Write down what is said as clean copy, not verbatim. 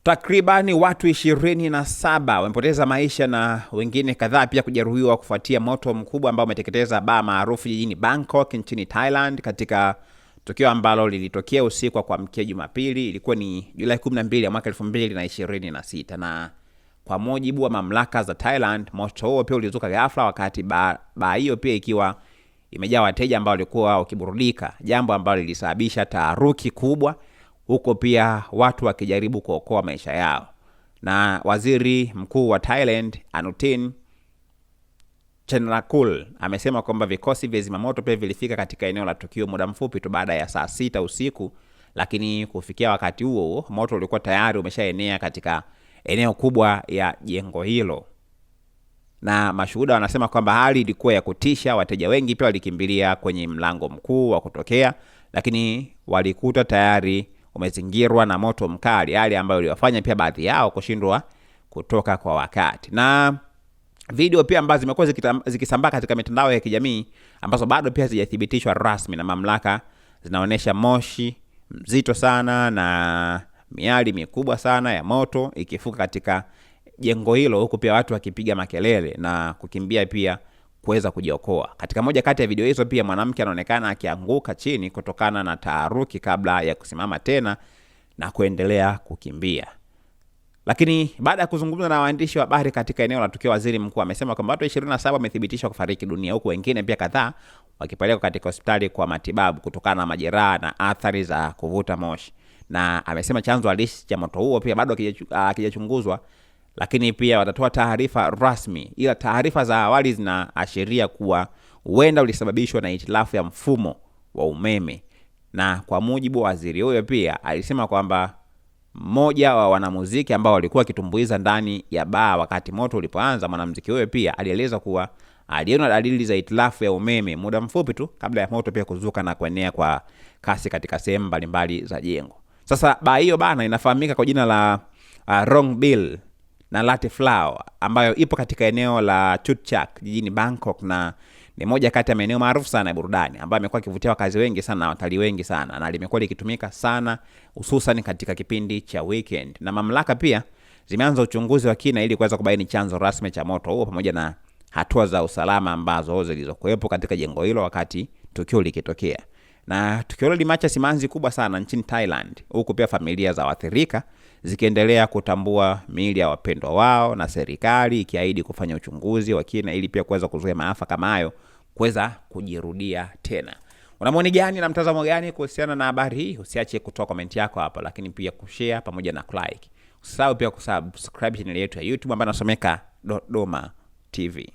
Takribani watu 27 wamepoteza maisha na wengine kadhaa pia kujeruhiwa kufuatia moto mkubwa ambao umeteketeza baa maarufu jijini Bangkok nchini Thailand, katika tukio ambalo lilitokea usiku wa kuamkia Jumapili. Ilikuwa ni Julai 12 ya mwaka 2026, na kwa mujibu wa mamlaka za Thailand, moto huo pia ulizuka ghafla wakati baa hiyo pia ikiwa imejaa wateja ambao walikuwa wakiburudika, jambo ambalo lilisababisha taharuki kubwa, huko pia watu wakijaribu kuokoa maisha yao. Na waziri mkuu wa Thailand, Anutin Charnvirakul, amesema kwamba vikosi vya zimamoto pia vilifika katika eneo la tukio muda mfupi tu baada ya saa 6 usiku, lakini kufikia wakati huo moto ulikuwa tayari umeshaenea katika eneo kubwa ya jengo hilo. Na mashuhuda wanasema kwamba hali ilikuwa ya kutisha. Wateja wengi pia walikimbilia kwenye mlango mkuu wa kutokea, lakini walikuta tayari umezingirwa na moto mkali, hali ambayo iliwafanya pia baadhi yao kushindwa kutoka kwa wakati. Na video pia ambazo zimekuwa zikisambaa katika mitandao ya kijamii, ambazo bado pia hazijathibitishwa rasmi na mamlaka, zinaonesha moshi mzito sana na miali mikubwa sana ya moto ikifuka katika jengo hilo, huku pia watu wakipiga makelele na kukimbia pia kuweza kujiokoa. Katika moja kati ya video hizo pia mwanamke anaonekana akianguka chini kutokana na taharuki kabla ya kusimama tena na kuendelea kukimbia. Lakini baada ya kuzungumza na waandishi wa habari katika eneo la tukio, waziri mkuu amesema kwamba watu 27 wamethibitishwa kufariki dunia, huku wengine pia kadhaa wakipelekwa katika hospitali kwa matibabu kutokana na majeraha na athari za kuvuta moshi. Na amesema chanzo halisi cha moto huo pia bado hakijachunguzwa, lakini pia watatoa taarifa rasmi, ila taarifa za awali zinaashiria kuwa huenda ulisababishwa na hitilafu ya mfumo wa umeme. Na kwa mujibu wa waziri huyo pia alisema kwamba mmoja wa wanamuziki ambao walikuwa kitumbuiza ndani ya baa wakati moto ulipoanza, mwanamuziki huyo pia alieleza kuwa aliona dalili za hitilafu ya umeme muda mfupi tu kabla ya moto pia kuzuka na kuenea kwa kasi katika sehemu mbalimbali za jengo. Sasa baa hiyo bana inafahamika kwa jina la Rong Bill na Latte Flower, ambayo ipo katika eneo la Chut Chak jijini Bangkok, na ni moja kati ya maeneo maarufu sana ya burudani ambayo imekuwa ikivutia wakazi wengi sana na watalii wengi sana, na limekuwa likitumika sana hususan katika kipindi cha weekend. Na mamlaka pia zimeanza uchunguzi wa kina ili kuweza kubaini chanzo rasmi cha moto huo pamoja na hatua za usalama ambazo zilizokuwepo katika jengo hilo wakati tukio likitokea. Na tukio hilo limeacha simanzi kubwa sana nchini Thailand, huku pia familia za waathirika zikiendelea kutambua miili ya wapendwa wao, na serikali ikiahidi kufanya uchunguzi wa kina ili pia kuweza kuzuia maafa kama hayo kuweza kujirudia tena. Una maoni gani na mtazamo gani kuhusiana na habari hii? Usiache kutoa comment yako hapa, lakini pia kushare pamoja na like. Usisahau pia kusubscribe channel yetu ya YouTube ambayo inasomeka Dodoma TV.